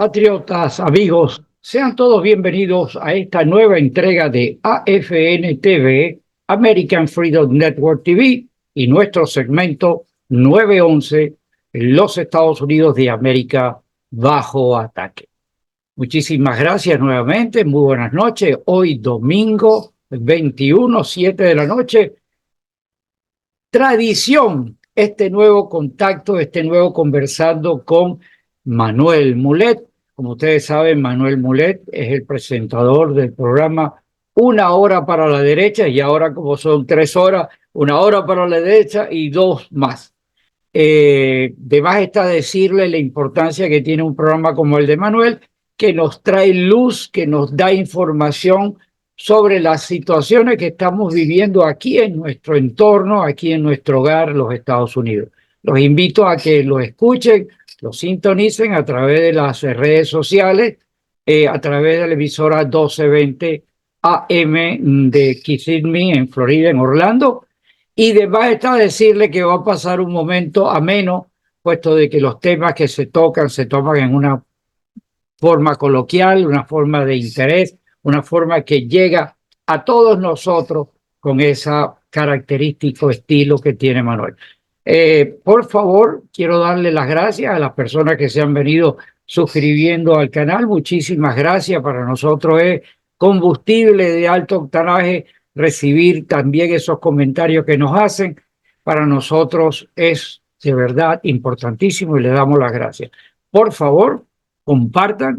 Patriotas, amigos, sean todos bienvenidos a esta nueva entrega de AFN TV, American Freedom Network TV, y nuestro segmento 911, los Estados Unidos de América bajo ataque. Muchísimas gracias nuevamente, muy buenas noches. Hoy domingo 21, 7 de la noche. Tradición, este nuevo contacto, este nuevo conversando con Manuel Mulet. Como ustedes saben, Manuel Mulet es el presentador del programa Una Hora para la Derecha, y ahora como son 3 horas, 1 hora para la derecha y 2 más. De más está decirle la importancia que tiene un programa como el de Manuel, que nos trae luz, que nos da información sobre las situaciones que estamos viviendo aquí en nuestro entorno, aquí en nuestro hogar, los Estados Unidos. Los invito a que lo escuchen, lo sintonicen a través de las redes sociales, a través de la emisora 1220 AM de Kissimmee en Florida, en Orlando. Y además está decirle que va a pasar un momento ameno, puesto de que los temas que se tocan en una forma coloquial, una forma de interés, una forma que llega a todos nosotros con ese característico estilo que tiene Manuel. Por favor, quiero darle las gracias a las personas que se han venido suscribiendo al canal. Muchísimas gracias. Para nosotros es combustible de alto octanaje recibir también esos comentarios que nos hacen. Para nosotros es de verdad importantísimo y le damos las gracias. Por favor, compartan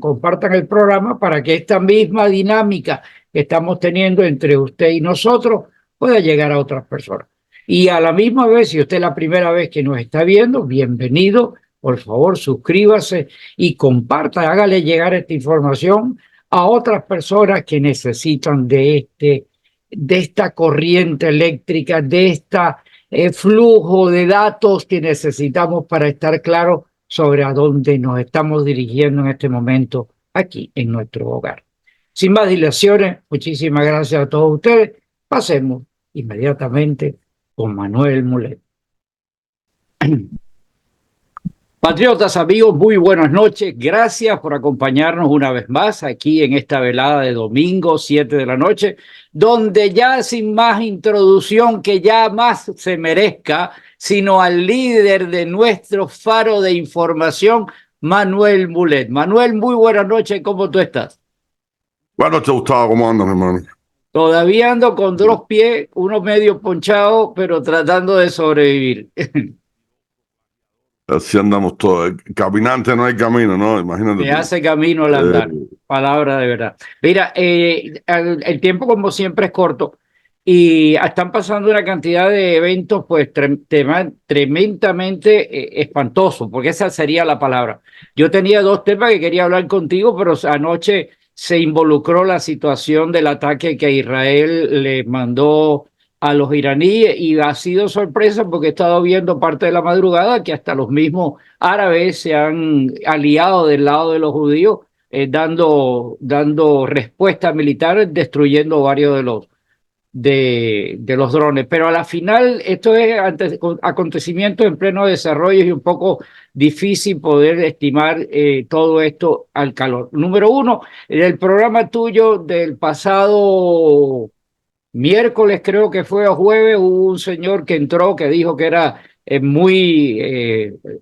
el programa para que esta misma dinámica que estamos teniendo entre usted y nosotros pueda llegar a otras personas. Y a la misma vez, si usted es la primera vez que nos está viendo, bienvenido. Por favor, suscríbase y comparta, hágale llegar esta información a otras personas que necesitan de esta corriente eléctrica, de este flujo de datos que necesitamos para estar claros sobre a dónde nos estamos dirigiendo en este momento aquí en nuestro hogar. Sin más dilaciones, muchísimas gracias a todos ustedes. Pasemos inmediatamente con Manuel Mulet. Patriotas, amigos, muy buenas noches. Gracias por acompañarnos una vez más aquí en esta velada de domingo, 7 de la noche, donde ya sin más introducción que ya más se merezca, sino al líder de nuestro faro de información, Manuel Mulet. Manuel, muy buenas noches. ¿Cómo tú estás? Buenas noches, Gustavo. ¿Cómo andas, hermano? Todavía ando con 2 pies, uno medio ponchado, pero tratando de sobrevivir. Así andamos todos. Caminante no hay camino, ¿no? Imagínate Se tú. hace camino al andar. Palabra de verdad. Mira, el tiempo como siempre es corto y están pasando una cantidad de eventos pues tremendamente espantosos, porque esa sería la palabra. Yo tenía 2 temas que quería hablar contigo, pero anoche se involucró la situación del ataque que Israel le mandó a los iraníes y ha sido sorpresa porque he estado viendo parte de la madrugada que hasta los mismos árabes se han aliado del lado de los judíos, dando respuesta militar, destruyendo varios de los drones. Pero a la final esto es acontecimiento en pleno desarrollo y un poco difícil poder estimar todo esto al calor. Número uno, en el programa tuyo del pasado miércoles, creo que fue, o jueves, hubo un señor que entró que dijo que era muy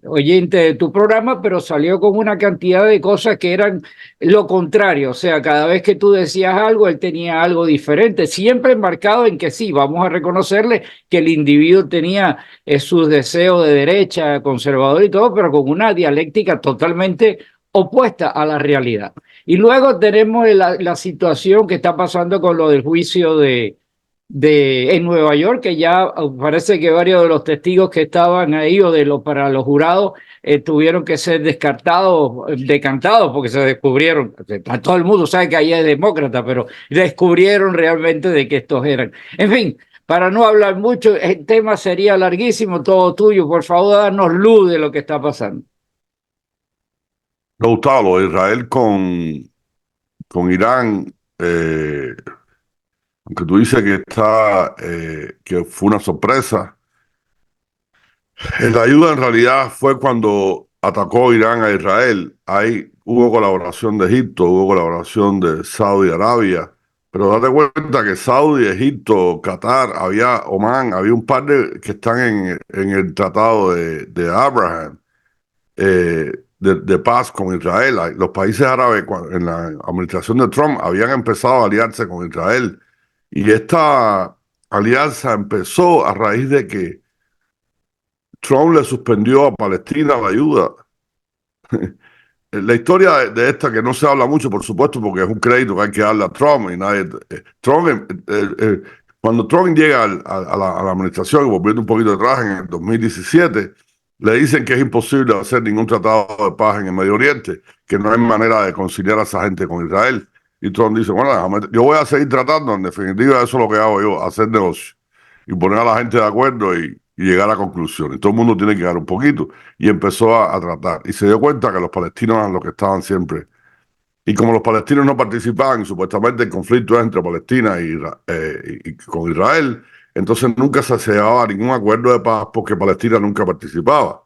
oyente de tu programa, pero salió con una cantidad de cosas que eran lo contrario. O sea, cada vez que tú decías algo, él tenía algo diferente, siempre enmarcado en que sí, vamos a reconocerle que el individuo tenía sus deseos de derecha, conservador y todo, pero con una dialéctica totalmente opuesta a la realidad. Y luego tenemos la situación que está pasando con lo del juicio en Nueva York, que ya parece que varios de los testigos que estaban ahí o para los jurados tuvieron que ser decantados porque se descubrieron, todo el mundo sabe que ahí es demócrata, pero descubrieron realmente de que estos eran. En fin, para no hablar mucho, el tema sería larguísimo, todo tuyo. Por favor, danos luz de lo que está pasando. Gustavo, Israel con Irán, aunque tú dices que fue una sorpresa, la ayuda en realidad fue cuando atacó Irán a Israel, ahí hubo colaboración de Egipto, hubo colaboración de Saudi Arabia, pero date cuenta que Saudi, Egipto, Qatar, había Omán, había un par que están en el tratado de Abraham, de paz con Israel. Los países árabes en la administración de Trump habían empezado a aliarse con Israel y esta alianza empezó a raíz de que Trump le suspendió a Palestina la ayuda. La historia de esta que no se habla mucho, por supuesto, porque es un crédito que hay que darle a Trump y nadie. Trump, cuando Trump llega a la administración, y volviendo un poquito atrás, en el 2017, le dicen que es imposible hacer ningún tratado de paz en el Medio Oriente, que no hay manera de conciliar a esa gente con Israel. Y Trump dice, bueno, yo voy a seguir tratando, en definitiva, eso es lo que hago yo, hacer negocio y poner a la gente de acuerdo y llegar a conclusiones. Todo el mundo tiene que dar un poquito y empezó a tratar. Y se dio cuenta que los palestinos eran los que estaban siempre. Y como los palestinos no participaban, supuestamente el conflicto es entre Palestina y con Israel, entonces nunca se llegaba a ningún acuerdo de paz porque Palestina nunca participaba.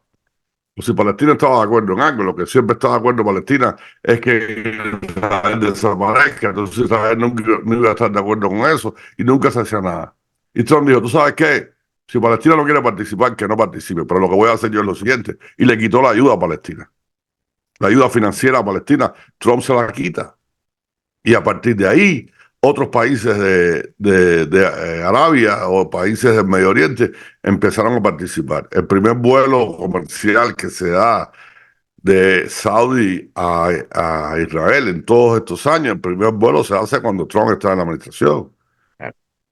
O si Palestina estaba de acuerdo en algo, lo que siempre está de acuerdo Palestina es que Israel desaparezca. Entonces Israel nunca iba a estar de acuerdo con eso y nunca se hacía nada. Y Trump dijo, ¿tú sabes qué? Si Palestina no quiere participar, que no participe, pero lo que voy a hacer yo es lo siguiente. Y le quitó la ayuda a Palestina. La ayuda financiera a Palestina, Trump se la quita. Y a partir de ahí, otros países de Arabia o países del Medio Oriente empezaron a participar. El primer vuelo comercial que se da de Saudi a Israel en todos estos años, el primer vuelo se hace cuando Trump está en la administración.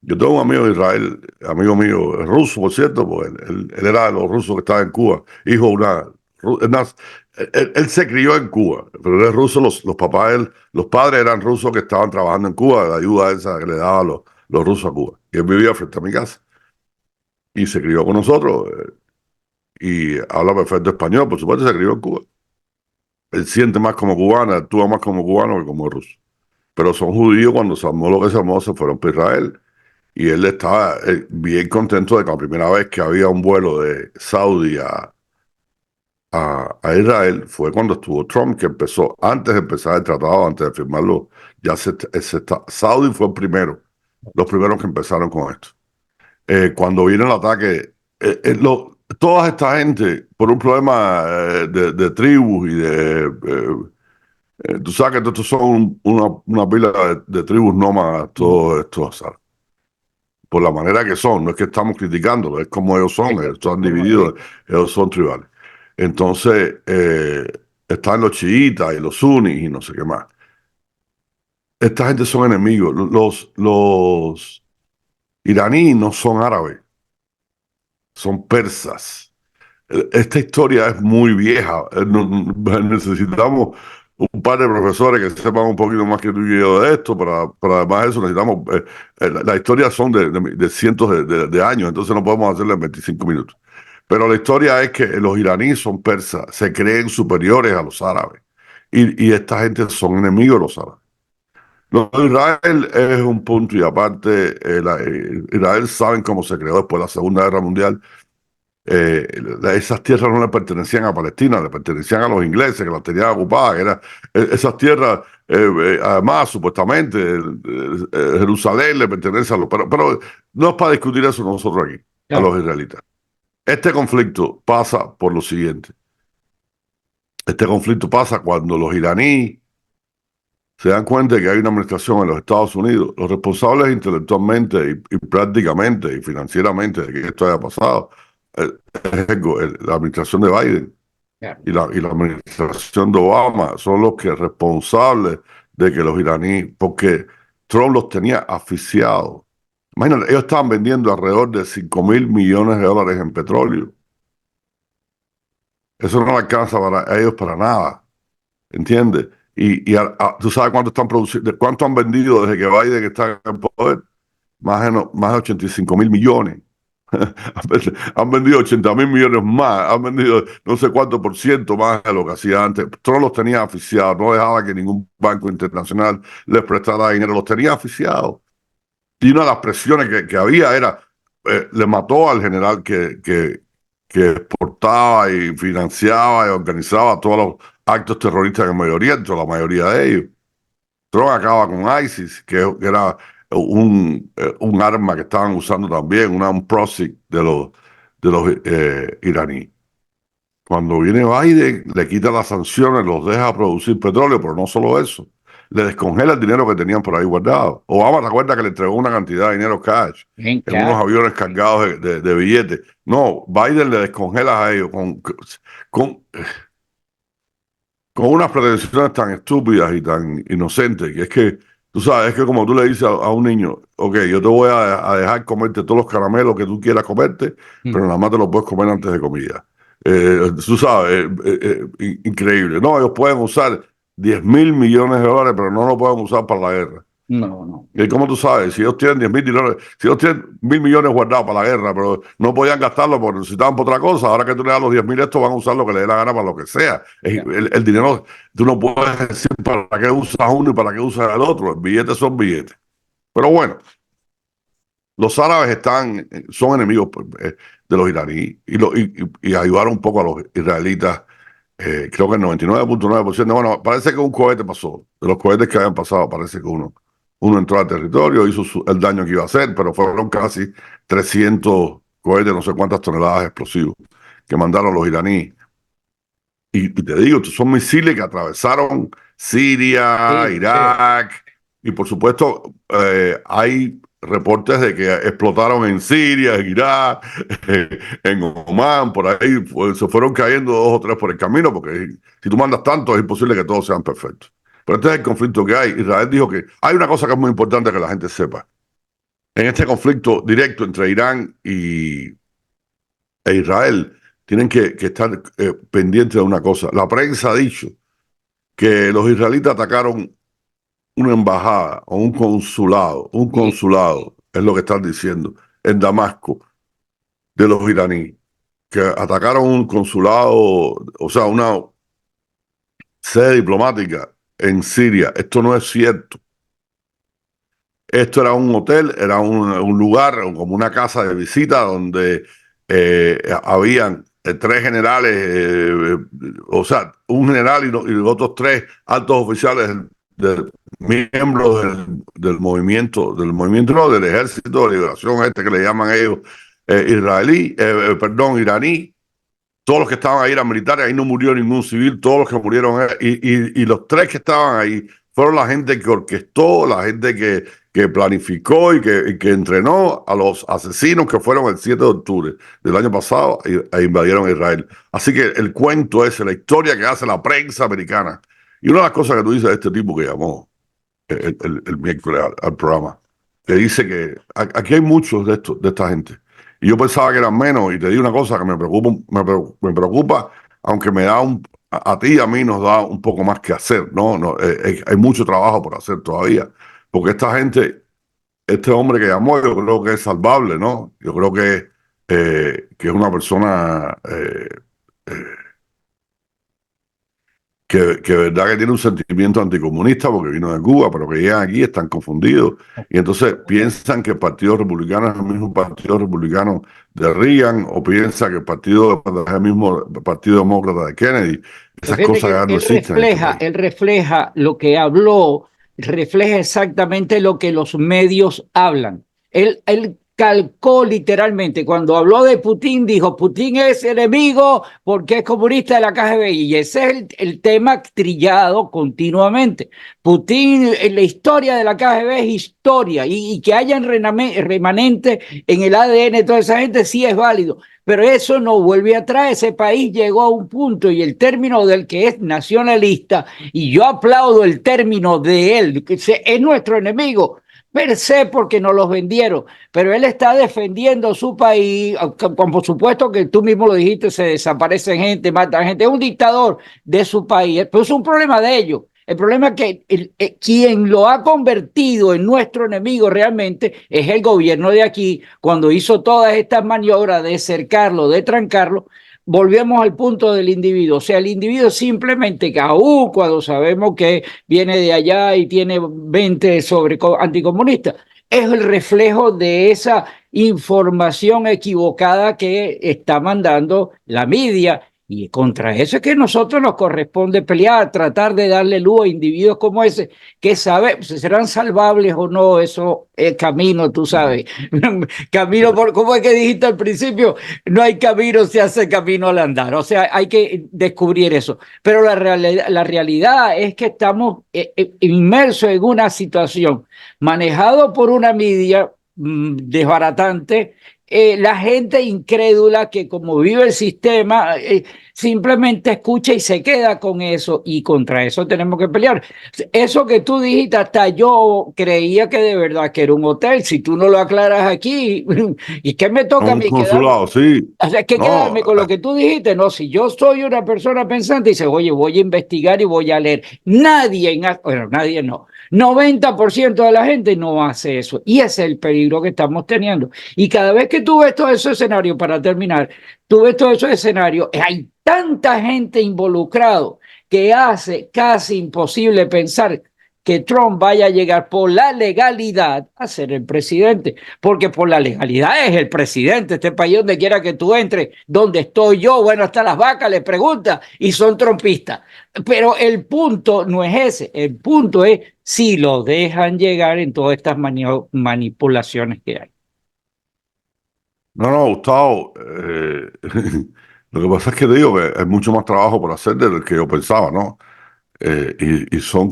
Yo tengo un amigo de Israel, amigo mío, ruso, por cierto, pues él era de los rusos que estaban en Cuba, hijo de él se crió en Cuba, pero él es ruso, los papás, los padres eran rusos que estaban trabajando en Cuba, la ayuda esa que le daban los rusos a Cuba. Y él vivía frente a mi casa. Y se crió con nosotros, y habla perfecto español, por supuesto, se crió en Cuba. Él siente más como cubano, actúa más como cubano que como ruso. Pero son judíos, cuando se armó lo que se armó, se fueron para Israel. Y él estaba bien contento de que la primera vez que había un vuelo de Saudi a Israel fue cuando estuvo Trump, que empezó, antes de empezar el tratado, antes de firmarlo, ya Saudi fue el primero, los primeros que empezaron con esto. Cuando viene el ataque, toda esta gente, por un problema de tribus y tú sabes que estos son una pila de tribus nómadas, todos estos, ¿sabes? Por la manera que son, no es que estamos criticándolos, es como ellos son, ellos están divididos, ellos son tribales. Entonces, están los chiitas y los sunnis y no sé qué más. Esta gente son enemigos. Los iraníes no son árabes, son persas. Esta historia es muy vieja. Necesitamos un par de profesores que sepan un poquito más que tú y yo de esto, pero además de eso necesitamos... la historia son de cientos de años, entonces no podemos hacerla en 25 minutos. Pero la historia es que los iraníes son persas, se creen superiores a los árabes. Y esta gente son enemigos de los árabes. Israel es un punto y aparte. Israel saben cómo se creó después de la Segunda Guerra Mundial. Esas tierras no le pertenecían a Palestina, le pertenecían a los ingleses que las tenían ocupadas. Esas tierras, además, supuestamente, Jerusalén le pertenece a los... Pero no es para discutir eso nosotros aquí, a los israelitas. Este conflicto pasa por lo siguiente. Este conflicto pasa cuando los iraníes se dan cuenta de que hay una administración en los Estados Unidos, los responsables intelectualmente y prácticamente y financieramente de que esto haya pasado, la administración de Biden y la administración de Obama son los que responsables de que los iraníes, porque Trump los tenía asfixiados. Imagínate, ellos estaban vendiendo alrededor de $5,000 millones en petróleo. Eso no alcanza para ellos para nada, ¿entiendes? Y tú sabes cuánto están produciendo, cuánto han vendido desde que Biden está en el poder, más de 85,000 millones. Han vendido 80,000 millones más, han vendido no sé cuánto por ciento más de lo que hacía antes. Todos los tenía asfixiados, no dejaba que ningún banco internacional les prestara dinero, los tenía asfixiados. Y una de las presiones que había era, le mató al general que que exportaba y financiaba y organizaba todos los actos terroristas en el Medio Oriente, la mayoría de ellos. Trump acaba con ISIS, que era un arma que estaban usando también, un proxy de los iraníes. Cuando viene Biden, le quita las sanciones, los deja producir petróleo, pero no solo eso, le descongela el dinero que tenían por ahí guardado. Obama, ¿te acuerdas que le entregó una cantidad de dinero cash Bien, en unos claro. aviones cargados de billetes? No, Biden le descongela a ellos con, con unas pretensiones tan estúpidas y tan inocentes, que es que, tú sabes, es que como tú le dices a un niño, ok, yo te voy a dejar comerte todos los caramelos que tú quieras comerte, pero nada más te los puedes comer antes de comida. Tú sabes, increíble. No, ellos pueden usar 10.000 millones de dólares, pero no lo pueden usar para la guerra. No, no. ¿Y cómo tú sabes? Si ellos tienen 10.000 millones, si ellos tienen 1.000 millones guardados para la guerra, pero no podían gastarlo porque necesitaban para otra cosa, ahora que tú le das los 10.000, estos van a usar lo que les dé la gana para lo que sea. Ya. El dinero, tú no puedes decir para qué usas uno y para qué usas el otro. Los billetes son billetes. Pero bueno, los árabes son enemigos de los iraníes y ayudaron un poco a los israelitas. Creo que el 99.9%. Bueno, parece que un cohete pasó. De los cohetes que habían pasado, parece que uno entró al territorio, hizo el daño que iba a hacer, pero fueron casi 300 cohetes, no sé cuántas toneladas de explosivos que mandaron los iraníes. Y te digo, estos son misiles que atravesaron Siria, Sí, sí. Irak, y por supuesto hay reportes de que explotaron en Siria, en Irak, en Omán, por ahí pues, se fueron cayendo 2 o 3 por el camino, porque si tú mandas tanto es imposible que todos sean perfectos. Pero este es el conflicto que hay. Israel dijo que hay una cosa que es muy importante que la gente sepa. En este conflicto directo entre Irán e Israel, tienen que estar pendientes de una cosa. La prensa ha dicho que los israelitas atacaron una embajada o un Sí. consulado, es lo que están diciendo, en Damasco, de los iraníes, que atacaron un consulado, o sea, una sede diplomática en Siria. Esto no es cierto. Esto era un hotel, era un lugar, como una casa de visita donde habían 3 generales, o sea, un general y los otros 3 altos oficiales miembros del movimiento, no, del Ejército de Liberación, que le llaman ellos iraní. Todos los que estaban ahí eran militares, ahí no murió ningún civil, todos los que murieron, y los 3 que estaban ahí fueron la gente que orquestó, la gente que planificó y que entrenó a los asesinos que fueron el 7 de octubre del año pasado e invadieron Israel. Así que el cuento es la historia que hace la prensa americana. Y una de las cosas que tú dices de este tipo que llamó el miércoles al programa, que dice que aquí hay muchos de esta gente. Y yo pensaba que eran menos, y te digo una cosa que me preocupa, aunque a ti y a mí nos da un poco más que hacer, ¿no? No, hay mucho trabajo por hacer todavía, porque esta gente, este hombre que llamó, yo creo que es salvable, ¿no? Yo creo que es una persona eh, que verdad que tiene un sentimiento anticomunista porque vino de Cuba, pero que llegan aquí, están confundidos y entonces piensan que el Partido Republicano es el mismo Partido Republicano de Reagan o piensan que el Partido Demócrata es el mismo Partido Demócrata de Kennedy. Pero Esas fíjate cosas que ya no existen en este país. él refleja lo que habló, refleja exactamente lo que los medios hablan. Él calcó literalmente, cuando habló de Putin, dijo, Putin es enemigo porque es comunista de la KGB. Y ese es el tema trillado continuamente. Putin, en la historia de la KGB es historia, y que hayan remanente en el ADN de toda esa gente sí es válido. Pero eso no vuelve atrás, ese país llegó a un punto y el término del que es nacionalista, y yo aplaudo el término de él, que es nuestro enemigo, per se porque nos los vendieron, pero él está defendiendo su país, por supuesto que tú mismo lo dijiste, se desaparece gente, mata gente, es un dictador de su país, pero es un problema de ellos. El problema es que quien lo ha convertido en nuestro enemigo realmente es el gobierno de aquí. Cuando hizo todas estas maniobras de cercarlo, de trancarlo, volvemos al punto del individuo. O sea, el individuo simplemente, que aún cuando sabemos que viene de allá y tiene 20 sobre anticomunistas, es el reflejo de esa información equivocada que está mandando la media. Y contra eso es que a nosotros nos corresponde pelear, tratar de darle luz a individuos como ese, que sabe si serán salvables o no, eso es camino, tú sabes. Camino por, ¿cómo es que dijiste al principio? No hay camino, se hace camino al andar. O sea, hay que descubrir eso. Pero la realidad es que estamos inmersos en una situación manejado por una media desbaratante, la gente incrédula que como vive el sistema simplemente escucha y se queda con eso, y contra eso tenemos que pelear. Eso que tú dijiste, hasta yo creía que de verdad que era un hotel. Si tú no lo aclaras aquí, ¿y qué me toca a Un mí quedarme? consulado, sí. O sea, hay que No, quedarme con lo que tú dijiste. No, si yo soy una persona pensante, dice, oye, voy a investigar y voy a leer. Nadie, bueno, nadie no. 90% de la gente no hace eso. Y ese es el peligro que estamos teniendo. Y cada vez que tú ves todos esos escenarios, para terminar, tú ves todos esos escenarios, hay tanta gente involucrado que hace casi imposible pensar que Trump vaya a llegar por la legalidad a ser el presidente, porque por la legalidad es el presidente. Este país, donde quiera que tú entres, donde estoy yo, bueno, hasta las vacas le preguntan y son trompistas. Pero el punto no es ese, el punto es si lo dejan llegar en todas estas manipulaciones que hay. no, Gustavo, lo que pasa es que te digo que hay mucho más trabajo por hacer del que yo pensaba, ¿no? Y son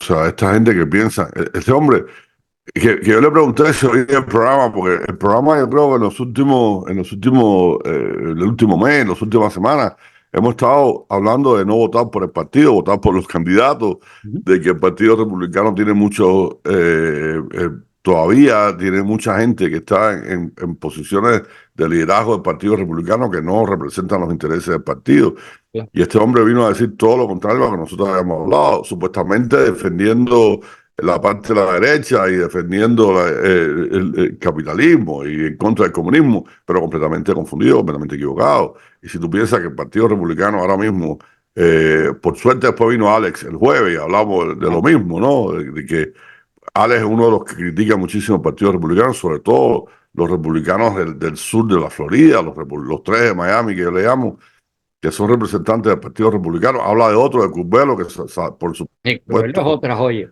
o sea, esta gente que piensa, este hombre, que yo le pregunté si oía el programa, porque el programa yo creo que el último mes, en las últimas semanas, hemos estado hablando de no votar por el partido, votar por los candidatos, de que el Partido Republicano tiene mucho, todavía tiene mucha gente que está en posiciones de liderazgo del Partido Republicano que no representan los intereses del partido. Y este hombre vino a decir todo lo contrario a lo que nosotros habíamos hablado, supuestamente defendiendo la parte de la derecha y defendiendo el capitalismo y en contra del comunismo, pero completamente confundido, completamente equivocado. Y si tú piensas que el Partido Republicano ahora mismo, por suerte después vino Alex el jueves y hablamos de lo mismo, ¿no? De que Alex es uno de los que critica muchísimo el Partido Republicano, sobre todo los republicanos del sur de la Florida, los tres de Miami que yo le llamo, que son representantes del Partido Republicano. Habla de otro, de Curbelo, que por Pero es supuesto, otra joya.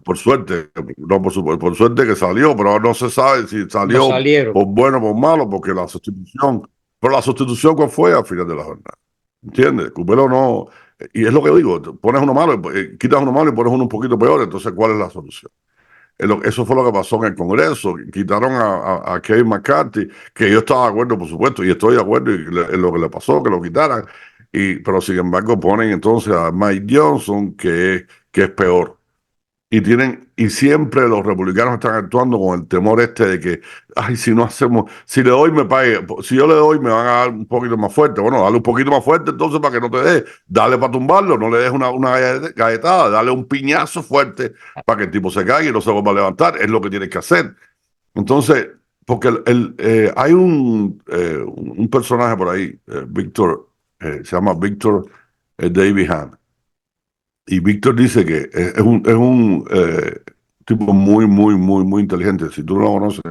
por suerte, no por suerte que salió, pero no se sabe si No salió salieron. por bueno o por malo, porque pero la sustitución, ¿cuál fue al final de la jornada? ¿Entiendes? Curbelo no, y es lo que digo, pones uno malo, quitas uno malo y pones uno un poquito peor, entonces ¿cuál es la solución? Eso fue lo que pasó en el Congreso. Quitaron a Kevin McCarthy, que yo estaba de acuerdo, por supuesto, y estoy de acuerdo en lo que le pasó, que lo quitaran. Pero sin embargo ponen entonces a Mike Johnson, que es peor. Y siempre los republicanos están actuando con el temor este de que, ay, si no hacemos, si le doy me pague, si yo le doy me van a dar un poquito más fuerte. Bueno, dale un poquito más fuerte entonces para que no te dé, dale para tumbarlo, no le des una galletada, dale un piñazo fuerte para que el tipo se caiga y no se vuelva a levantar, es lo que tienes que hacer. Entonces, porque hay un personaje por ahí, Víctor, se llama Víctor David Hahn. Y Víctor dice que es un tipo muy, muy, muy, muy inteligente. Si tú no lo conoces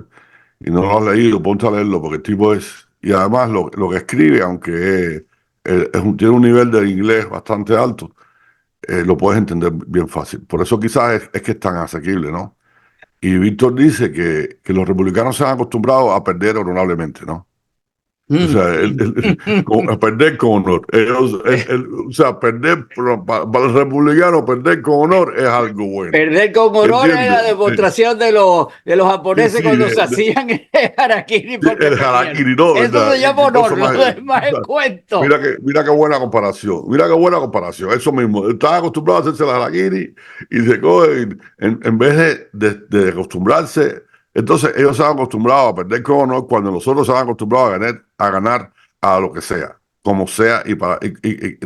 y no lo has leído, ponte a leerlo, porque el tipo es, y además lo que escribe, aunque tiene un nivel de inglés bastante alto, lo puedes entender bien fácil. Por eso quizás es que es tan asequible, ¿no? Y Víctor dice que los republicanos se han acostumbrado a perder honorablemente, ¿no? O sea, a perder con honor. O sea, perder para el republicano, perder con honor es algo bueno. Perder con honor es la ¿Entiendes? demostración de los Sí, japoneses sí, cuando se hacían el harakiri porque el perdieron. harakiri, ¿no? Eso ¿Verdad? se llama Qué cosa honor, lo más. demás es cuento. Mira qué buena comparación. Mira qué buena comparación. Eso mismo. Estaba acostumbrado a hacerse la harakiri y se coge, en vez de acostumbrarse. Entonces, ellos se han acostumbrado a perder con honor cuando nosotros se han acostumbrado a ganar a lo que sea, como sea, y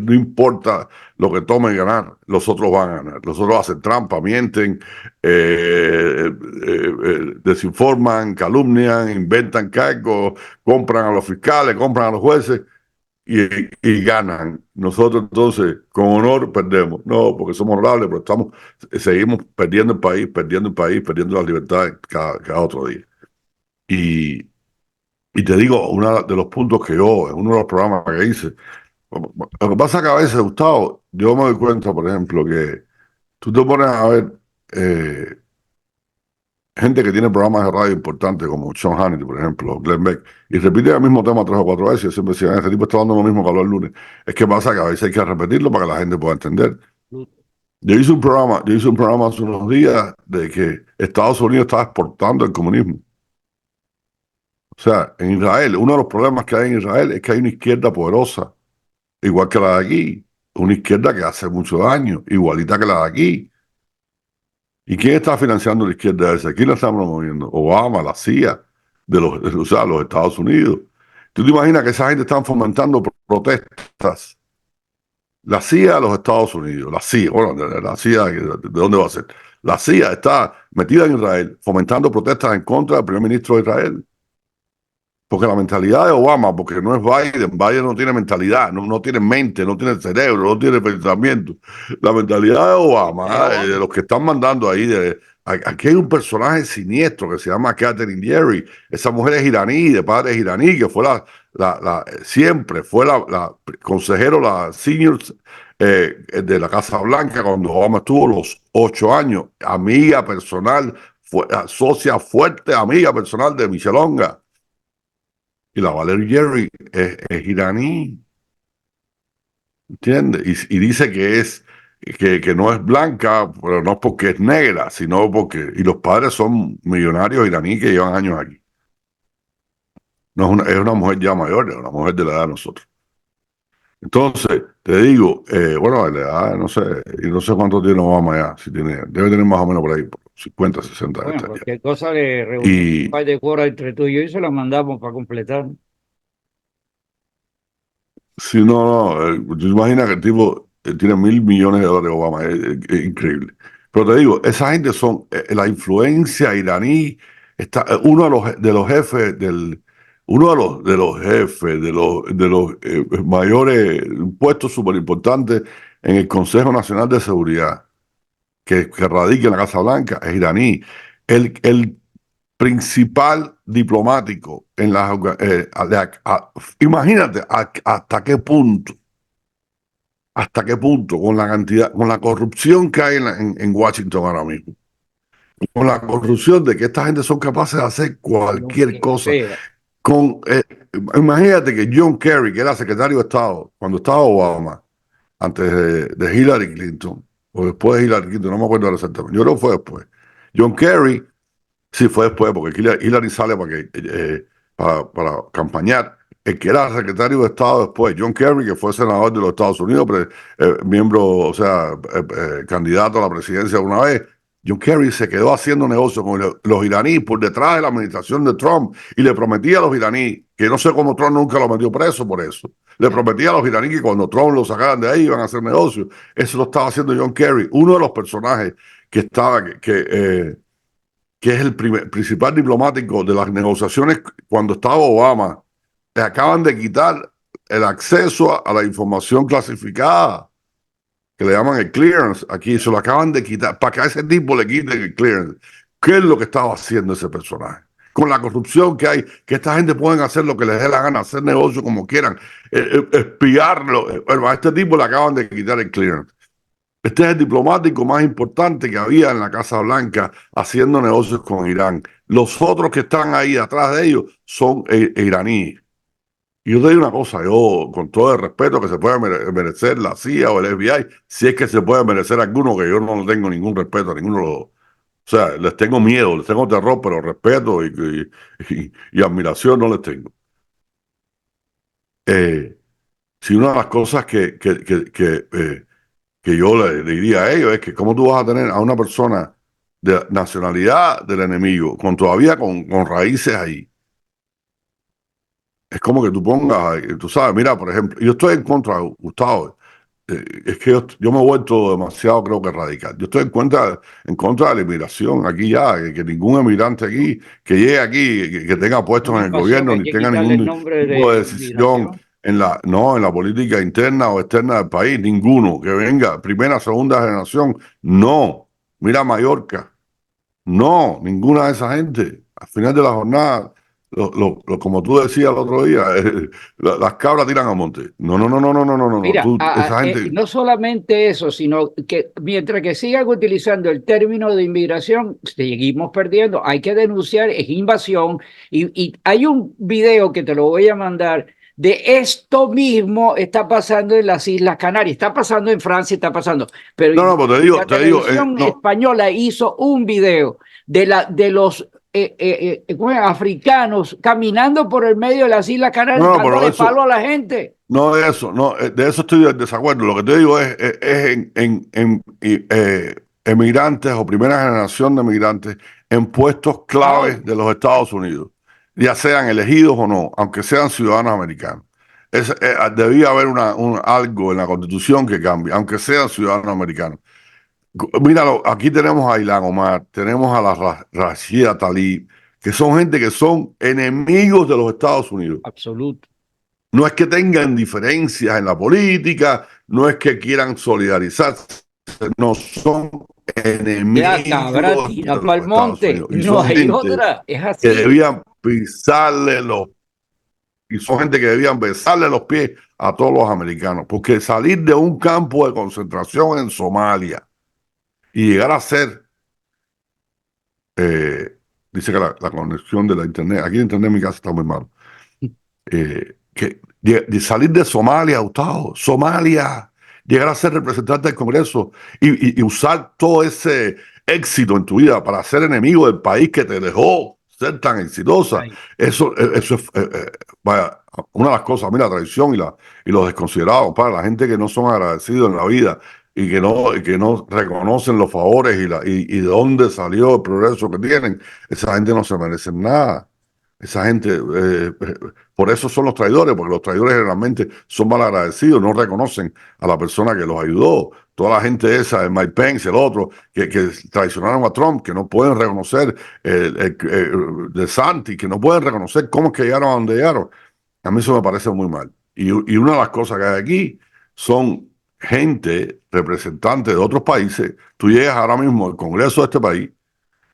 no importa lo que tomen ganar, los otros van a ganar. Los otros hacen trampa, mienten, desinforman, calumnian, inventan cargos, compran a los fiscales, compran a los jueces. y ganan. Nosotros entonces, con honor, perdemos. No, porque somos honorables, pero seguimos perdiendo el país, perdiendo el país, perdiendo las libertades cada otro día. Y, y te digo, uno de los puntos que yo, en uno de los programas que hice, lo que pasa es que a veces, Gustavo, yo me doy cuenta, por ejemplo, que tú te pones a ver gente que tiene programas de radio importantes como Sean Hannity, por ejemplo, Glenn Beck, y repite el mismo tema 3 o 4 veces, y siempre decían, este tipo está dando lo mismo que habló el lunes. Es que pasa que a veces hay que repetirlo para que la gente pueda entender. Yo hice un programa hace unos días de que Estados Unidos estaba exportando el comunismo. O sea, en Israel, uno de los problemas que hay en Israel es que hay una izquierda poderosa, igual que la de aquí, una izquierda que hace mucho daño, igualita que la de aquí. ¿Y quién está financiando la izquierda esa? ¿Quién la está promoviendo? Obama, la CIA, o sea, los Estados Unidos. ¿Tú te imaginas que esa gente está fomentando protestas? La CIA de los Estados Unidos, la CIA, bueno, la CIA, ¿de dónde va a ser? La CIA está metida en Israel, fomentando protestas en contra del primer ministro de Israel. Porque la mentalidad de Obama, porque no es Biden no tiene mentalidad, no tiene mente, no tiene cerebro, no tiene pensamiento. La mentalidad de Obama, de los que están mandando ahí, aquí hay un personaje siniestro que se llama Catherine Jerry. Esa mujer es iraní, de padre iraní, que fue siempre fue la consejero, la senior de la Casa Blanca cuando Obama estuvo los 8 años, amiga personal, socia fuerte, amiga personal de Michelle Onga. Y la Valerie Jerry es iraní, ¿entiendes? Y dice que no es blanca, pero no porque es negra, sino porque... Y los padres son millonarios iraníes que llevan años aquí. No es una mujer ya mayor, es una mujer de la edad de nosotros. Entonces, te digo, bueno, la edad, no sé, y no sé cuánto tiene Obama ya, debe tener más o menos por ahí, por 50, 60 Bueno, años. cualquier cosa le reunimos un Y par de cuoras entre tú y yo y se la mandamos para completar. si no, tú imaginas que el tipo tiene $1.000 millones Obama, es increíble. Pero te digo, esa gente son, la influencia iraní, uno de los jefes uno de los jefes, de los mayores puestos súper importantes en el Consejo Nacional de Seguridad, que radica en la Casa Blanca, es iraní. El principal diplomático en imagínate hasta qué punto con la cantidad, con la corrupción que hay en Washington ahora mismo, con la corrupción de que esta gente son capaces de hacer Lo cualquier que cosa. sea. Imagínate que John Kerry, que era secretario de Estado cuando estaba Obama, antes de Hillary Clinton, o después de Hillary Clinton, no me acuerdo exactamente, yo creo que fue después. John Kerry. Sí, fue después, porque Hillary sale para campañar. El que era secretario de Estado después, John Kerry, que fue senador de los Estados Unidos, miembro, o sea, candidato a la presidencia una vez. John Kerry se quedó haciendo negocio con los iraníes por detrás de la administración de Trump y le prometía a los iraníes, que no sé cómo Trump nunca lo metió preso por eso, le prometía a los iraníes que cuando Trump lo sacaran de ahí iban a hacer negocios. Eso lo estaba haciendo John Kerry, uno de los personajes que estaba, que es el principal diplomático de las negociaciones cuando estaba Obama, le acaban de quitar el acceso a la información clasificada, que le llaman el clearance. Aquí se lo acaban de quitar, para que a ese tipo le quiten el clearance. ¿Qué es lo que estaba haciendo ese personaje? Con la corrupción que hay, que esta gente pueden hacer lo que les dé la gana, hacer negocio como quieran, espiarlo. Bueno, a este tipo le acaban de quitar el clearance. Este es el diplomático más importante que había en la Casa Blanca haciendo negocios con Irán. Los otros que están ahí atrás de ellos son iraníes. Y yo te digo una cosa, yo con todo el respeto que se puede merecer la CIA o el FBI, si es que se puede merecer alguno, que yo no le tengo ningún respeto a ninguno de los dos. O sea, les tengo miedo, les tengo terror, pero respeto y admiración no les tengo. Si una de las cosas que yo le diría a ellos es que cómo tú vas a tener a una persona de nacionalidad del enemigo, todavía con raíces ahí. Es como que tú pongas, tú sabes, mira, por ejemplo, yo estoy en contra, Gustavo, es que yo me he vuelto demasiado, creo que radical. Yo estoy en contra de la inmigración aquí ya, que ningún emigrante aquí, que llegue aquí, que tenga puestos en ¿Qué el pasó? Que gobierno, hay ni que tenga quitarle el ningún nombre tipo de de decisión inmigración. no, en la política interna o externa del país, ninguno que venga, primera, segunda generación, no. Mira Mallorca, no, ninguna de esa gente. Al final de la jornada, como tú decías el otro día, las cabras tiran a monte. No, no, no, no, no, no, no, no, no. Mira, Esa gente. no solamente eso, sino que mientras que sigan utilizando el término de inmigración, seguimos perdiendo. Hay que denunciar, es invasión. Y hay un video que te lo voy a mandar de esto mismo está pasando en las Islas Canarias, está pasando en Francia, está pasando. Pero No, no, pero la te digo, televisión no, española hizo un video de los africanos caminando por el medio de las Islas Canarias, no, no, pero dándole palo eso, a la gente. no de eso, no, de eso estoy en desacuerdo. Lo que te digo es emigrantes o primera generación de emigrantes en puestos Oh, claves de los Estados Unidos, ya sean elegidos o no, aunque sean ciudadanos americanos. Debía haber algo en la Constitución que cambie, aunque sean ciudadanos americanos. Míralo, aquí tenemos a Ilhan Omar, tenemos a la Rashida Tlaib, que son gente que son enemigos de los Estados Unidos. absoluto. No es que tengan diferencias en la política, no es que quieran solidarizarse, no son La cabra enemigos tira de los para el Estados monte, Unidos. Y no son hay gente otra, es que así. debían pisarle los, y son gente que debían besarle los pies a todos los americanos, porque salir de un campo de concentración en Somalia y llegar a ser, dice que la conexión de la internet, aquí el internet en mi casa está muy mal, que de salir de Somalia, Gustavo, Somalia, llegar a ser representante del Congreso y usar todo ese éxito en tu vida para ser enemigo del país que te dejó ser tan exitosa, Ay, eso es, vaya, una de las cosas, mira, la traición y los desconsiderados, para la gente que no son agradecidos en la vida y que no reconocen los favores y de dónde salió el progreso que tienen, esa gente no se merece nada. Esa gente, por eso son los traidores, porque los traidores generalmente son mal agradecidos, no reconocen a la persona que los ayudó. Toda la gente esa, el Mike Pence, el otro, que traicionaron a Trump, que no pueden reconocer de Santi, que no pueden reconocer cómo es que llegaron a donde llegaron. A mí eso me parece muy mal. Y una de las cosas que hay aquí son gente, representantes de otros países. Tú llegas ahora mismo al Congreso de este país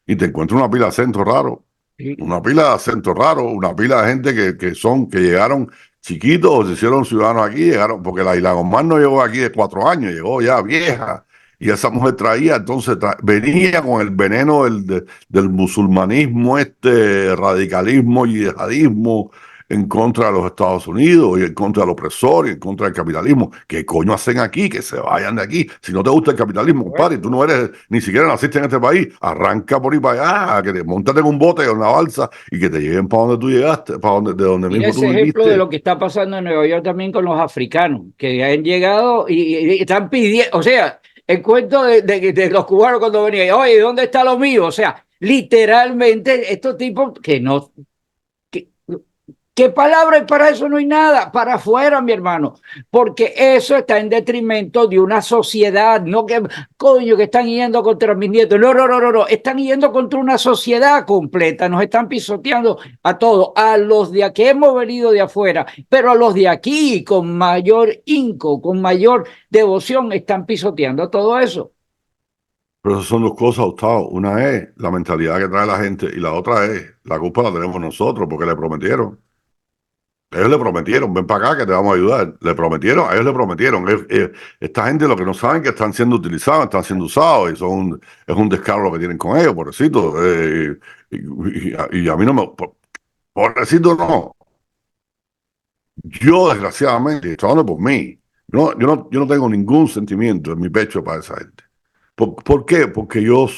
y te encuentras una pila de acento raro, sí. una pila de acento raro, una pila de gente que llegaron chiquitos o se hicieron ciudadanos aquí, llegaron, porque la Ilhan Omar no llegó aquí de 4 años, llegó ya vieja. Y esa mujer traía, entonces venía con el veneno del musulmanismo, este radicalismo y yihadismo en contra de los Estados Unidos y en contra del opresor y en contra del capitalismo. ¿Qué coño hacen aquí? Que se vayan de aquí. Si no te gusta el capitalismo, compadre, tú no eres, ni siquiera naciste en este país, arranca por ahí para allá, que te montate en un bote o en una balsa y que te lleven para donde tú llegaste, para donde, de donde Mira mismo ese tú ejemplo de viviste. lo que está pasando en Nueva York también con los africanos, que han llegado y están pidiendo, o sea, el cuento de los cubanos cuando venían, oye, ¿dónde está lo mío? O sea, literalmente estos tipos que no, que, ¿qué palabra? Y para eso no hay nada, para afuera, mi hermano, porque eso está en detrimento de una sociedad, no que, coño, que están yendo contra mis nietos, no, no, no, no, no, están yendo contra una sociedad completa, nos están pisoteando a todos, a los de aquí hemos venido de afuera, pero a los de aquí con mayor inco, con mayor devoción, están pisoteando todo eso. Pero esas son dos cosas, Gustavo. Una es la mentalidad que trae la gente y la otra es la culpa la tenemos nosotros porque le prometieron. Ellos le prometieron, ven para acá que te vamos a ayudar. Le prometieron, a ellos le prometieron. Esta gente lo que no saben que están siendo utilizados, están siendo usados y es un descaro lo que tienen con ellos, pobrecito. Y a mí no me... Pobrecito no. Yo desgraciadamente, estoy hablando por mí, yo no tengo ningún sentimiento en mi pecho para esa gente. ¿Por qué? Porque yo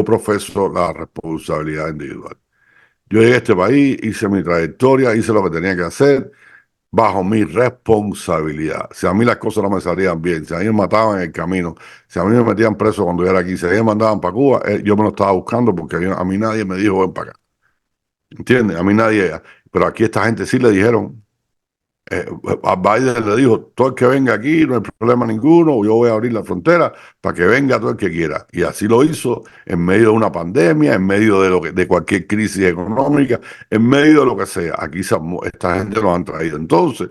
profeso la responsabilidad individual. Yo llegué a este país, hice mi trayectoria, hice lo que tenía que hacer bajo mi responsabilidad. Si a mí las cosas no me salían bien, si a mí me mataban en el camino, si a mí me metían preso cuando yo era aquí, si a mí me mandaban para Cuba, yo me lo estaba buscando porque a mí nadie me dijo ven para acá. ¿Entiendes? A mí nadie. Pero aquí esta gente sí le dijeron. a Biden le dijo, todo el que venga aquí, no hay problema ninguno, yo voy a abrir la frontera para que venga todo el que quiera. Y así lo hizo en medio de una pandemia, en medio de cualquier crisis económica, en medio de lo que sea. Aquí esta gente nos han traído. Entonces,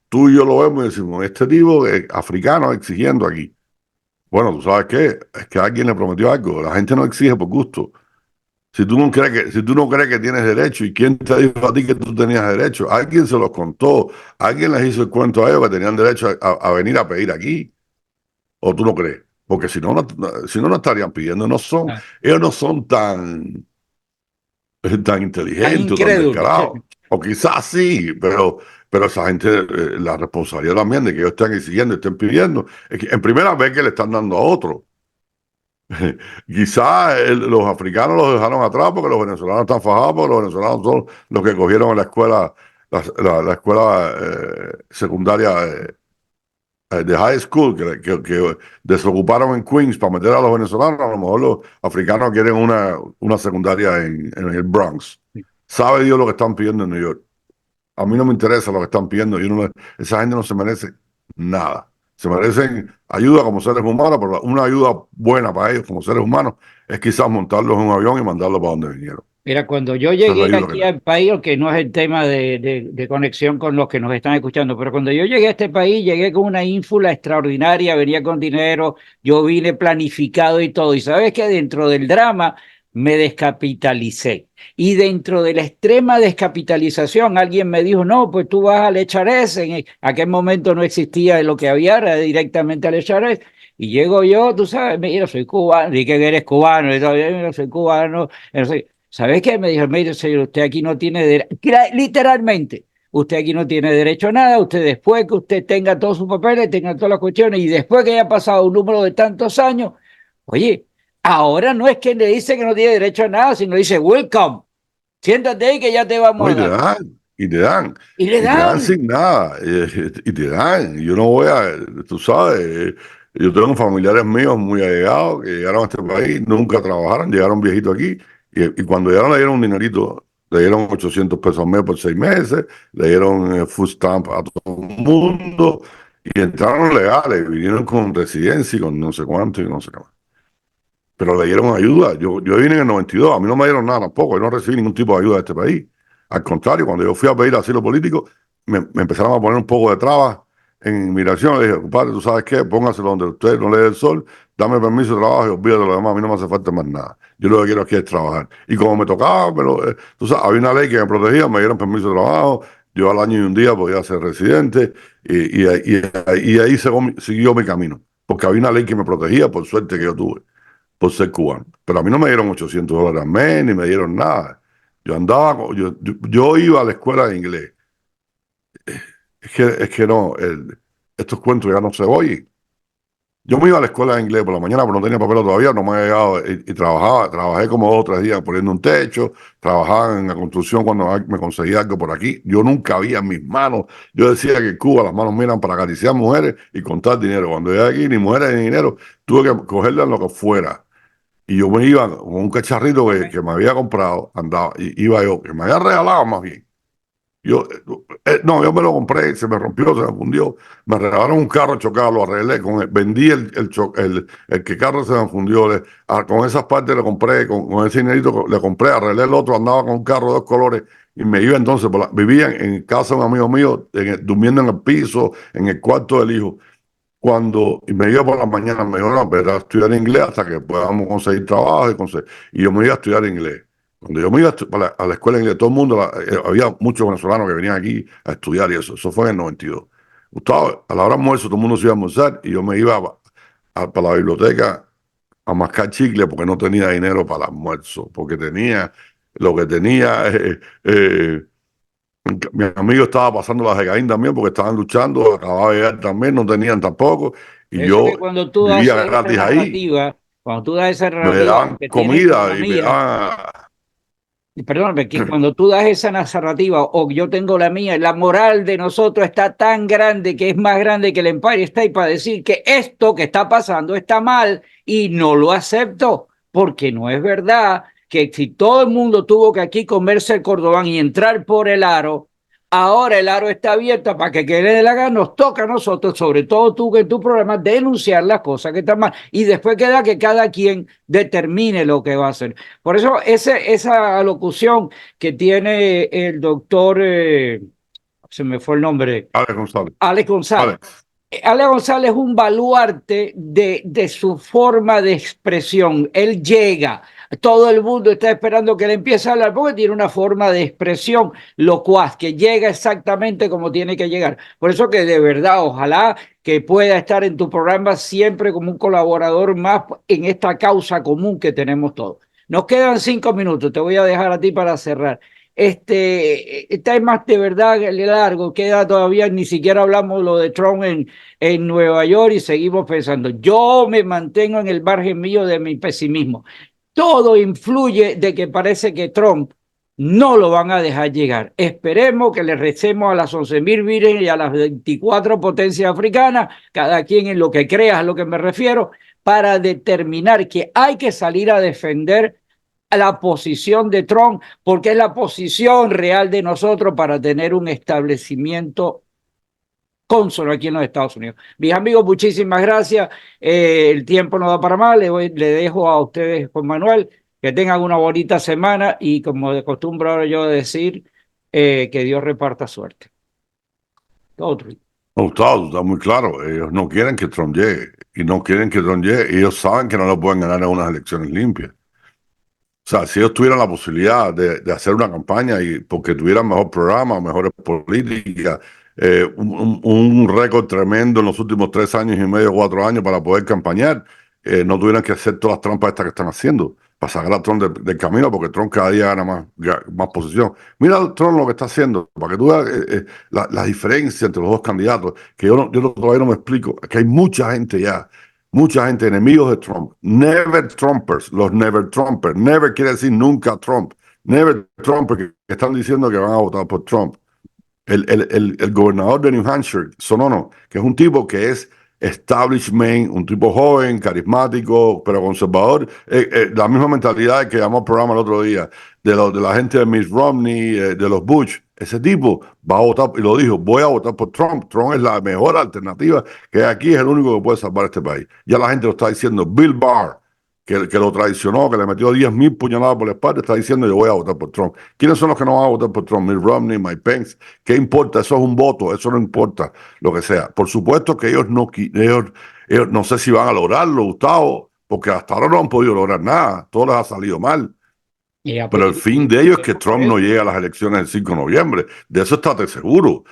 tú y yo lo vemos y decimos, este tipo africano exigiendo aquí. Bueno, ¿tú sabes qué? Es que alguien le prometió algo. La gente no exige por gusto. Si tú no crees que tienes derecho, ¿y quién te dijo a ti que tú tenías derecho? Alguien se los contó, alguien les hizo el cuento a ellos que tenían derecho a venir a pedir aquí, o tú no crees, porque si no, si no, no estarían pidiendo, Ah, ellos no son tan tan inteligentes o tan incrédulos. Sí. descarados, o quizás sí, pero esa gente, la responsabilidad también de que ellos estén exigiendo, estén pidiendo, es que en primera vez que le están dando a otro. Quizás los africanos los dejaron atrás porque los venezolanos están fajados, porque los venezolanos son los que cogieron en la escuela, la escuela secundaria de high school, que desocuparon en Queens para meter a los venezolanos. A lo mejor los africanos quieren una secundaria en el Bronx. Sabe Dios lo que están pidiendo en New York. A mí no me interesa lo que están pidiendo. Esa gente no se merece nada. Se merecen ayuda como seres humanos, pero una ayuda buena para ellos como seres humanos es quizás montarlos en un avión y mandarlos para donde vinieron. Mira, cuando yo Esa es la llegué ayuda que aquí al país, que no es el tema de conexión con los que nos están escuchando, pero cuando yo llegué a este país, llegué con una ínfula extraordinaria, venía con dinero, yo vine planificado y todo. Y sabes que dentro del drama me descapitalicé. Y dentro de la extrema descapitalización, alguien me dijo, no, pues tú vas al HRS. En aquel momento no existía lo que había, era directamente al HRS. Y llego yo, tú sabes, mira, soy cubano, y que eres cubano, y todavía, mira, soy cubano. No sé. ¿Sabes qué? Me dijo, mire, señor, usted aquí no tiene derecho, literalmente, usted aquí no tiene derecho a nada, usted después que usted tenga todos sus papeles, tenga todas las cuestiones, y después que haya pasado un número de tantos años, oye, ahora no es que le dice que no tiene derecho a nada, sino dice, welcome, siéntate ahí que ya te vamos no, a y te dar. dan, y te dan, Y le y te dan dan. sin nada, y te dan. Yo no voy a, tú sabes, yo tengo familiares míos muy allegados que llegaron a este país, nunca trabajaron, llegaron viejitos aquí, y cuando llegaron le dieron un dinerito, le dieron 800 pesos al mes por 6 meses, le dieron food stamp a todo el mundo, y entraron legales, vinieron con residencia y con no sé cuánto y no sé qué más. Pero le dieron ayuda. Yo vine en el 92, a mí no me dieron nada tampoco, yo no recibí ningún tipo de ayuda de este país. Al contrario, cuando yo fui a pedir asilo político, me empezaron a poner un poco de trabas en inmigración. Le dije, compadre, ¿tú sabes qué? Póngaselo donde usted no le dé el sol, dame permiso de trabajo y olvídate de lo demás, a mí no me hace falta más nada. Yo lo que quiero aquí es trabajar. Y como me tocaba, pero tú sabes, había una ley que me protegía, me dieron permiso de trabajo, yo al año y un día podía ser residente y ahí siguió mi camino, porque había una ley que me protegía, por suerte que yo tuve por ser cubano. Pero a mí no me dieron $800 al mes, ni me dieron nada. Yo andaba, yo iba a la escuela de inglés. Es que no, estos cuentos ya no se oyen. Yo me iba a la escuela de inglés por la mañana, pero no tenía papel todavía, no me había llegado y trabajé como 2 o 3 días poniendo un techo, trabajaba en la construcción cuando me conseguía algo por aquí. Yo nunca había en mis manos, yo decía que en Cuba las manos miran para acariciar mujeres y contar dinero. Cuando llegué aquí, ni mujeres ni dinero, tuve que cogerle lo que fuera. Y yo me iba con un cacharrito que me había comprado, andaba, y iba yo, que me había regalado más bien. Yo, no, yo me lo compré, se me rompió, se me fundió. Me regalaron un carro chocado, lo arreglé, vendí el que carro se me fundió. Con esas partes le compré, con ese dinerito le compré, arreglé el otro, andaba con un carro de 2 colores y me iba entonces, vivía en casa de un amigo mío, durmiendo en el piso, en el cuarto del hijo. Y me iba por la mañana, me dijo, no, pero a estudiar inglés hasta que podamos conseguir trabajo y yo me iba a estudiar inglés. Cuando yo me iba a la escuela de inglés, todo el mundo, había muchos venezolanos que venían aquí a estudiar y eso fue en el 92. Gustavo, a la hora de almuerzo todo el mundo se iba a almorzar y yo me iba para la biblioteca a mascar chicle porque no tenía dinero para el almuerzo, porque tenía lo que tenía. Mi amigo estaba pasando la Jecaín también porque estaban luchando, acababa de llegar también, no tenían tampoco, y Eso yo que cuando tú vivía haces esa gratis ahí, narrativa, cuando tú das esa me narrativa daban que tiene comida y me economía, daban... perdón, que cuando tú das esa narrativa, o yo tengo la mía, la moral de nosotros está tan grande que es más grande que el Empire State para decir que esto que está pasando está mal y no lo acepto, porque no es verdad que si todo el mundo tuvo que aquí comerse el Cordobán y entrar por el aro, Ahora el aro está abierto para que quede de la gana, nos toca a nosotros, sobre todo tú que en tu programa, denunciar las cosas que están mal y después queda que cada quien determine lo que va a hacer. Por eso esa alocución que tiene el doctor, se me fue el nombre, Alex González. Alex González. Alex. Ale González es un baluarte de su forma de expresión. Él llega, todo el mundo está esperando que él empiece a hablar porque tiene una forma de expresión locuaz, que llega exactamente como tiene que llegar. Por eso que de verdad, ojalá que pueda estar en tu programa siempre como un colaborador más en esta causa común que tenemos todos. Nos quedan 5 minutos, te voy a dejar a ti para cerrar. Está más de verdad largo, queda todavía, ni siquiera hablamos lo de Trump en Nueva York y seguimos pensando. Yo me mantengo en el margen mío de mi pesimismo. Todo influye de que parece que Trump no lo van a dejar llegar. Esperemos que le recemos a las 11.000 vírgenes y a las 24 potencias africanas, cada quien en lo que crea, a lo que me refiero, para determinar que hay que salir a defender la posición de Trump, porque es la posición real de nosotros para tener un establecimiento cónsulo aquí en los Estados Unidos. Mis amigos, muchísimas gracias. El tiempo no da para más. Le dejo a ustedes, Juan Manuel, que tengan una bonita semana y, como de costumbre ahora yo decir, que Dios reparta suerte. Otro. No, Gustavo, está muy claro. Ellos no quieren que Trump llegue y no quieren que Trump llegue. Ellos saben que no lo pueden ganar en unas elecciones limpias. O sea, si ellos tuvieran la posibilidad de hacer una campaña y porque tuvieran mejor programa, mejores políticas, un récord tremendo en los últimos 3 años y medio, 4 años para poder campañar, no tuvieran que hacer todas las trampas estas que están haciendo para sacar a Trump del camino, porque Trump cada día gana más posición. Mira Trump lo que está haciendo, para que tú veas la diferencia entre los dos candidatos, que todavía no me explico, que hay mucha gente ya. Mucha gente, enemigos de Trump, never Trumpers, los never Trumpers, never quiere decir nunca Trump, never Trumpers que están diciendo que van a votar por Trump. El gobernador de New Hampshire, Sonoma, que es un tipo que es establishment, un tipo joven, carismático, pero conservador, la misma mentalidad que llamó el programa el otro día, de la gente de Mitt Romney, de los Bush. Ese tipo va a votar, y lo dijo, voy a votar por Trump. Trump es la mejor alternativa que aquí es el único que puede salvar este país. Ya la gente lo está diciendo. Bill Barr, que lo traicionó, que le metió 10,000 puñaladas por la espalda, está diciendo yo voy a votar por Trump. ¿Quiénes son los que no van a votar por Trump? Mitt Romney, Mike Pence. ¿Qué importa? Eso es un voto, eso no importa lo que sea. Por supuesto que ellos no sé si van a lograrlo, Gustavo, porque hasta ahora no han podido lograr nada. Todo les ha salido mal. Pero el fin de ellos es que Trump no llegue a las elecciones del 5 de noviembre. De eso estate seguro.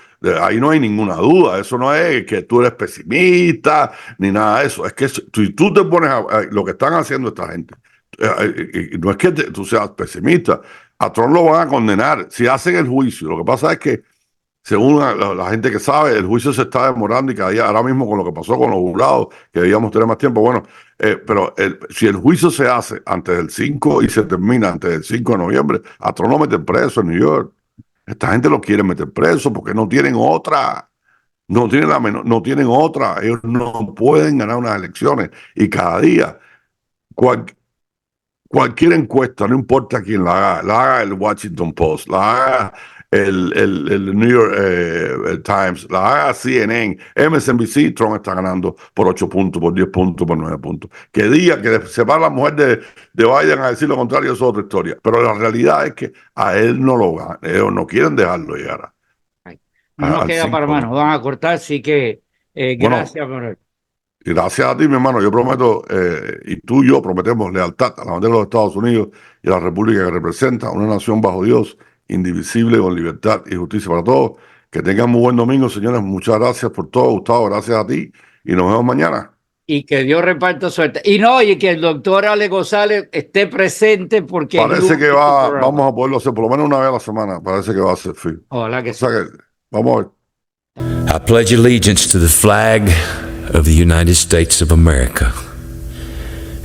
Ahí no hay ninguna duda. Eso no es que tú eres pesimista ni nada de eso. Es que si tú te pones a lo que están haciendo esta gente, no es que tú seas pesimista. A Trump lo van a condenar si hacen el juicio. Lo que pasa es que, según la gente que sabe, el juicio se está demorando y cada día, ahora mismo con lo que pasó con los jurados, que debíamos tener más tiempo, bueno, pero si el juicio se hace antes del 5 y se termina antes del 5 de noviembre, a Trump lo meten preso en New York. Esta gente lo quiere meter preso porque no tienen otra. No tienen otra. Ellos no pueden ganar unas elecciones. Y cada día, cualquier encuesta, no importa quién la haga el Washington Post, la haga el New York el Times, la haga CNN, MSNBC, Trump está ganando por 8 puntos, por 10 puntos, por 9 puntos. Que diga que se va la mujer de Biden a decir lo contrario, eso es otra historia. Pero la realidad es que a él no lo gana, ellos no quieren dejarlo llegar no nos queda para mano, van a cortar, así que gracias, Manuel. Gracias a ti, mi hermano. Yo prometo, y tú y yo prometemos lealtad a la bandera de los Estados Unidos y a la República que representa, una nación bajo Dios, indivisible, con libertad y justicia para todos. Que tengan muy buen domingo, señores. Muchas gracias por todo, Gustavo. Gracias a ti y nos vemos mañana. Y que Dios reparta suerte. Y que el doctor Ale González esté presente porque... Parece que vamos a poderlo hacer por lo menos una vez a la semana. Parece que va a ser fin. Ojalá que sí. Vamos a ver. I pledge allegiance to the flag of the United States of America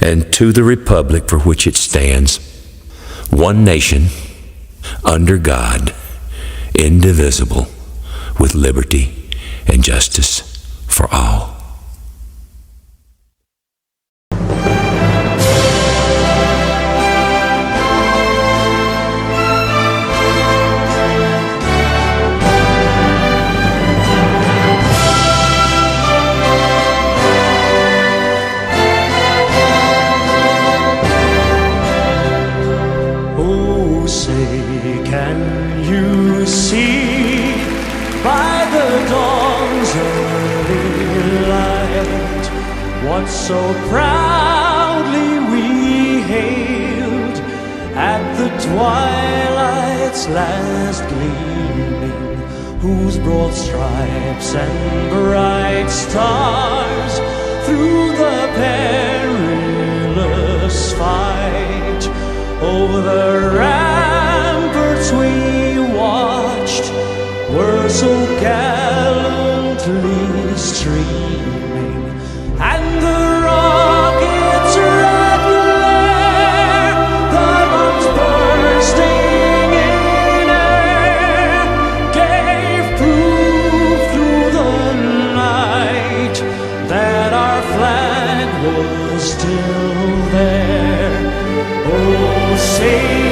and to the republic for which it stands, one nation, under God, indivisible, with liberty and justice for all. what so proudly we hailed at the twilight's last gleaming, whose broad stripes and bright stars through the perilous fight over the ramparts we watched were so gallantly streaming, and the rockets' red glare, the bombs bursting in air, gave proof through the night that our flag was still there. Oh, say